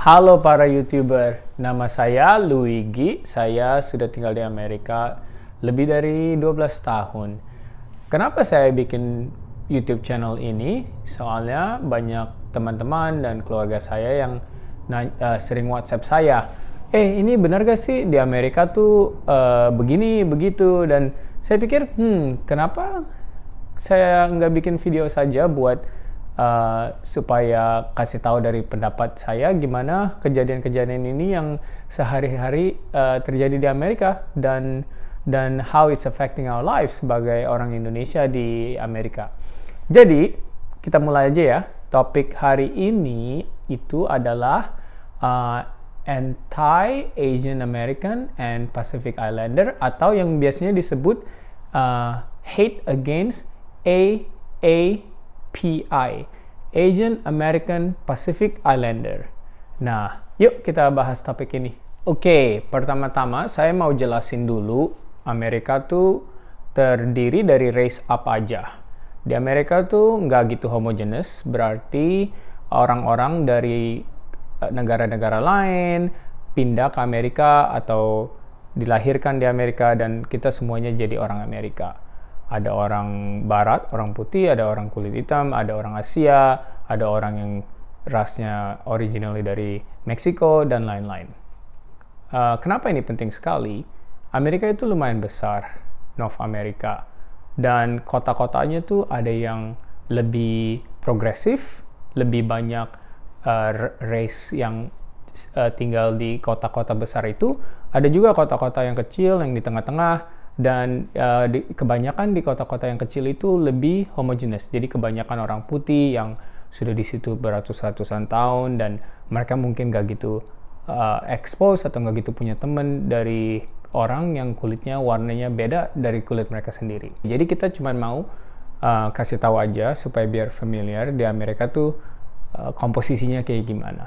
Halo para YouTuber, nama saya Luigi. Saya sudah tinggal di Amerika lebih dari 12 tahun. Kenapa saya bikin YouTube channel ini? Soalnya banyak teman-teman dan keluarga saya yang sering WhatsApp saya. Ini benar gak sih di Amerika tuh begini, begitu? Dan saya pikir, kenapa saya nggak bikin video saja buat supaya kasih tahu dari pendapat saya gimana kejadian-kejadian ini yang sehari-hari terjadi di Amerika dan how it's affecting our lives sebagai orang Indonesia di Amerika. Jadi kita mulai aja ya. Topik hari ini itu adalah Anti-Asian American and Pacific Islander, atau yang biasanya disebut Hate Against AAPI, Asian American Pacific Islander. Nah, yuk kita bahas topik ini. Oke, pertama-tama saya mau jelasin dulu Amerika tuh terdiri dari race apa aja. Di Amerika tuh nggak gitu homogenes, berarti orang-orang dari negara-negara lain pindah ke Amerika atau dilahirkan di Amerika dan kita semuanya jadi orang Amerika. Ada orang barat, orang putih, ada orang kulit hitam, ada orang Asia, ada orang yang rasnya originally dari Meksiko, dan lain-lain. Kenapa ini penting sekali? Amerika itu lumayan besar, North America. Dan kota-kotanya tuh ada yang lebih progresif, lebih banyak race yang tinggal di kota-kota besar itu. Ada juga kota-kota yang kecil, yang di tengah-tengah, dan kebanyakan di kota-kota yang kecil itu lebih homogenes. Jadi kebanyakan orang putih yang sudah di situ beratus-ratusan tahun, dan mereka mungkin gak gitu expose atau gak gitu punya teman dari orang yang kulitnya warnanya beda dari kulit mereka sendiri. Jadi kita cuma mau kasih tahu aja supaya biar familiar di Amerika tuh komposisinya kayak gimana.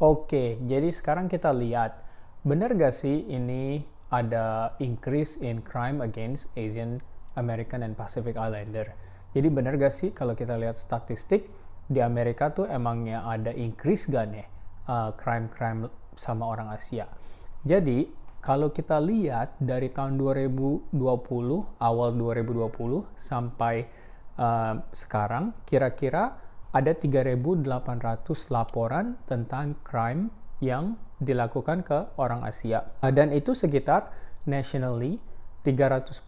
Oke, jadi sekarang kita lihat, benar gak sih ini ada increase in crime against Asian American and Pacific Islander? Jadi benar gak sih kalau kita lihat statistik di Amerika tuh emangnya ada increase gak nih crime-crime sama orang Asia? Jadi kalau kita lihat dari tahun 2020, awal 2020 sampai sekarang, kira-kira ada 3.800 laporan tentang crime yang dilakukan ke orang Asia. Dan itu sekitar nationally 300%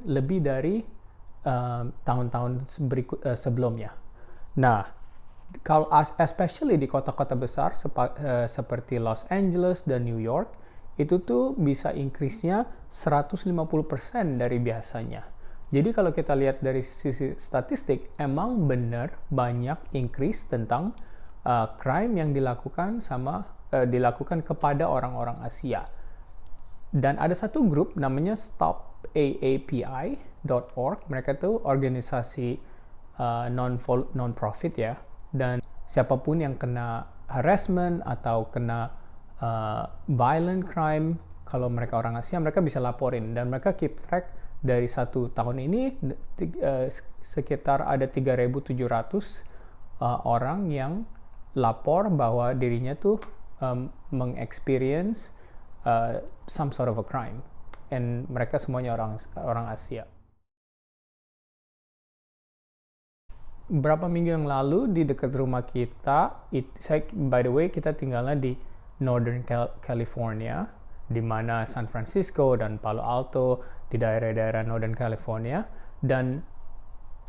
lebih dari tahun-tahun sebelumnya. Nah, kalau especially di kota-kota besar seperti Los Angeles dan New York, itu tuh bisa increase-nya 150% dari biasanya. Jadi kalau kita lihat dari sisi statistik, emang benar banyak increase tentang crime yang dilakukan kepada orang-orang Asia. Dan ada satu grup namanya StopAAPI.org. Mereka itu organisasi non-profit ya. Dan siapapun yang kena harassment atau kena violent crime, kalau mereka orang Asia, mereka bisa laporin. Dan mereka keep track dari 1 tahun ini sekitar ada 3.700 orang yang lapor bahwa dirinya tuh mengexperience some sort of a crime, and mereka semuanya orang Asia. Berapa minggu yang lalu di dekat rumah kita, by the way kita tinggalnya di Northern California, di mana San Francisco dan Palo Alto, di daerah-daerah Northern California. Dan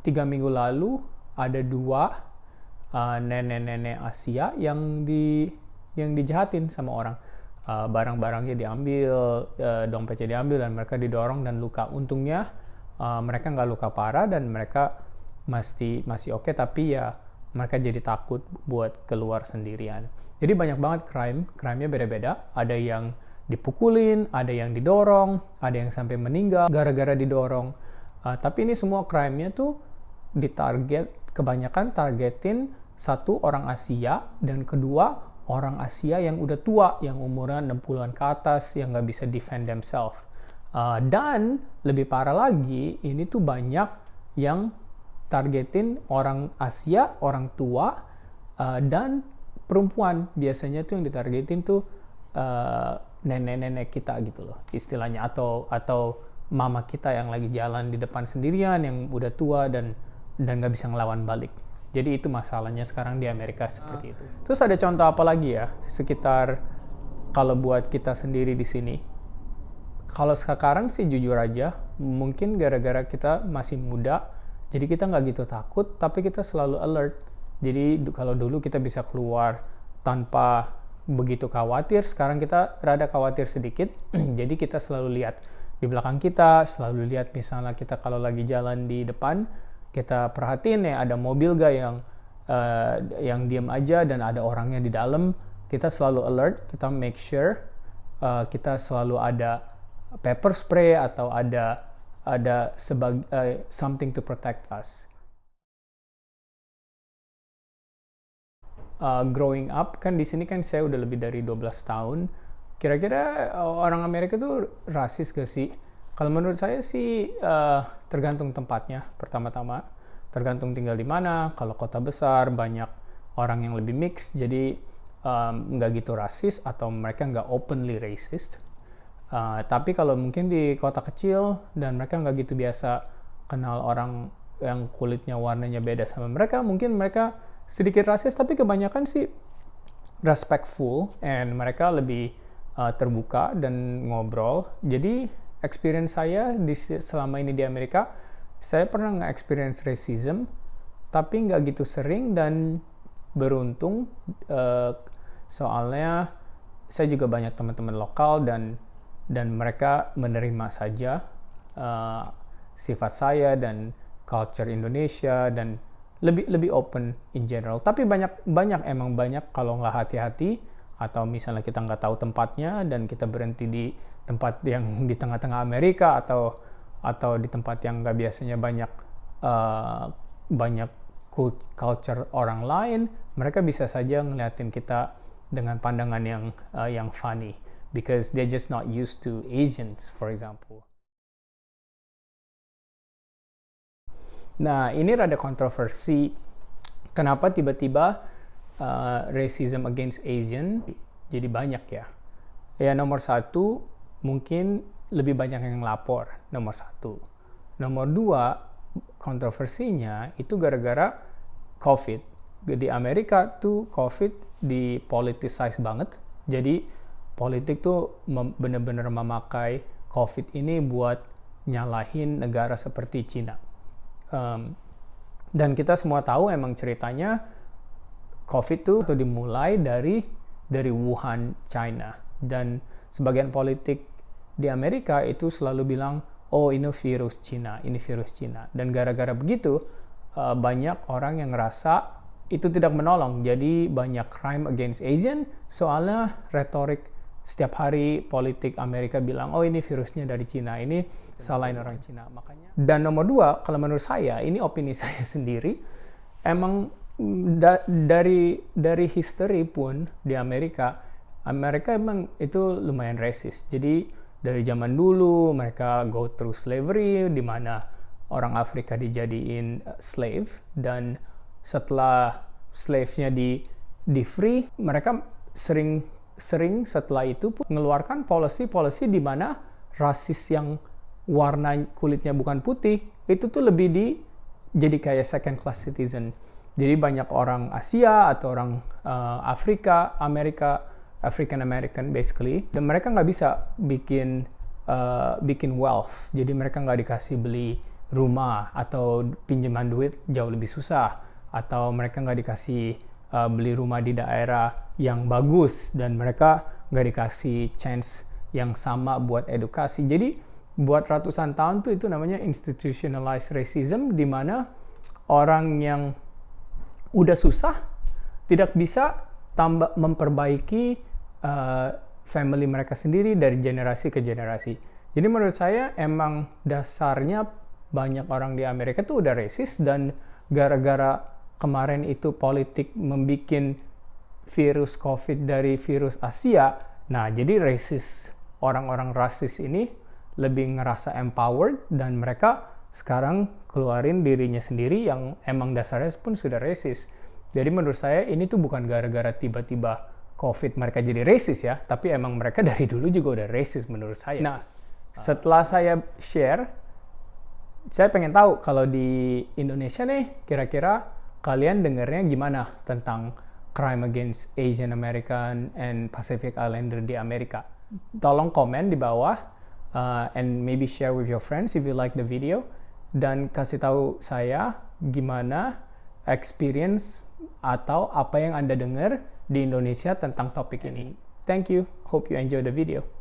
3 minggu lalu ada 2 nenek-nenek Asia yang dijahatin sama orang. Barang-barangnya diambil, dompetnya diambil, dan mereka didorong dan luka. Untungnya mereka nggak luka parah dan mereka masih oke, tapi ya mereka jadi takut buat keluar sendirian. Jadi banyak banget crime-nya beda-beda. Ada yang dipukulin, ada yang didorong, ada yang sampai meninggal gara-gara didorong. Tapi ini semua crime-nya tuh kebanyakan targetin satu orang Asia, dan kedua orang Asia yang udah tua, yang umurnya 60-an ke atas, yang nggak bisa defend themselves. Dan lebih parah lagi, ini tuh banyak yang targetin orang Asia, orang tua, dan perempuan. Biasanya tuh yang ditargetin tuh nenek-nenek kita gitu loh istilahnya, atau mama kita yang lagi jalan di depan sendirian, yang udah tua dan nggak bisa ngelawan balik. Jadi itu masalahnya sekarang di Amerika seperti itu. Terus ada contoh apa lagi ya sekitar kalau buat kita sendiri di sini? Kalau sekarang sih jujur aja, mungkin gara-gara kita masih muda, jadi kita nggak gitu takut, tapi kita selalu alert. Jadi kalau dulu kita bisa keluar tanpa begitu khawatir, sekarang kita rada khawatir sedikit. Jadi kita selalu lihat di belakang kita, selalu lihat misalnya kita kalau lagi jalan di depan, kita perhatiin ya ada mobil gak yang diam aja dan ada orangnya di dalam. Kita selalu alert, kita make sure kita selalu ada pepper spray atau ada something to protect us. Growing up kan di sini kan saya udah lebih dari 12 tahun. Kira-kira orang Amerika tuh rasis gak sih? Kalau menurut saya sih tergantung tempatnya. Pertama-tama tergantung tinggal di mana. Kalau kota besar banyak orang yang lebih mix, jadi nggak gitu rasis atau mereka nggak openly racist. Tapi kalau mungkin di kota kecil dan mereka nggak gitu biasa kenal orang yang kulitnya warnanya beda sama mereka, mungkin mereka sedikit rasis, tapi kebanyakan sih respectful and mereka lebih terbuka dan ngobrol. Jadi experience saya selama ini di Amerika, saya pernah nge-experience racism, tapi nggak gitu sering dan beruntung soalnya saya juga banyak teman-teman lokal dan mereka menerima saja sifat saya dan culture Indonesia dan lebih open in general. Tapi emang banyak kalau nggak hati-hati atau misalnya kita nggak tahu tempatnya dan kita berhenti di tempat yang di tengah-tengah Amerika atau di tempat yang nggak biasanya banyak culture orang lain, mereka bisa saja ngeliatin kita dengan pandangan yang funny. Because they're just not used to Asians, for example. Nah, ini rada kontroversi. Kenapa tiba-tiba racism against Asian jadi banyak ya? Ya, nomor satu, mungkin lebih banyak yang lapor. Nomor satu. Nomor dua, kontroversinya itu gara-gara COVID. Di Amerika tuh COVID dipoliticize banget. Jadi politik tuh benar-benar memakai COVID ini buat nyalahin negara seperti Cina. Dan kita semua tahu emang ceritanya COVID tuh dimulai dari Wuhan, China. Dan sebagian politik di Amerika itu selalu bilang, oh ini virus Cina, ini virus Cina. Dan gara-gara begitu, banyak orang yang ngerasa itu tidak menolong. Jadi banyak crime against Asian, soalnya retorik setiap hari politik Amerika bilang, oh ini virusnya dari Cina, ini salahin orang Cina. Makanya. Dan nomor dua, kalau menurut saya, ini opini saya sendiri, emang dari history pun di Amerika emang itu lumayan racist. Jadi dari zaman dulu mereka go through slavery, di mana orang Afrika dijadiin slave, dan setelah slave-nya di free, mereka sering setelah itu mengeluarkan policy di mana rasis yang warna kulitnya bukan putih itu tuh lebih jadi kayak second class citizen. Jadi banyak orang Asia atau orang African American basically, dan mereka nggak bisa bikin wealth. Jadi mereka nggak dikasih beli rumah atau pinjaman duit jauh lebih susah, atau mereka nggak dikasih beli rumah di daerah yang bagus, dan mereka nggak dikasih chance yang sama buat edukasi. Jadi buat ratusan tahun tuh itu namanya institutionalized racism, di mana orang yang udah susah tidak bisa memperbaiki family mereka sendiri dari generasi ke generasi. Jadi menurut saya emang dasarnya banyak orang di Amerika tuh udah racist, dan gara-gara kemarin itu politik membikin virus COVID dari virus Asia. Nah, jadi orang-orang rasis ini lebih ngerasa empowered, dan mereka sekarang keluarin dirinya sendiri yang emang dasarnya pun sudah racist. Jadi menurut saya ini tuh bukan gara-gara tiba-tiba COVID mereka jadi racist ya, tapi emang mereka dari dulu juga udah racist menurut saya. Nah, setelah saya share, saya pengen tahu kalau di Indonesia nih, kira-kira kalian dengarnya gimana tentang crime against Asian American and Pacific Islander di Amerika. Tolong komen di bawah and maybe share with your friends if you like the video. Dan kasih tahu saya gimana experience atau apa yang Anda dengar di Indonesia tentang topik ini. Thank you. Hope you enjoy the video.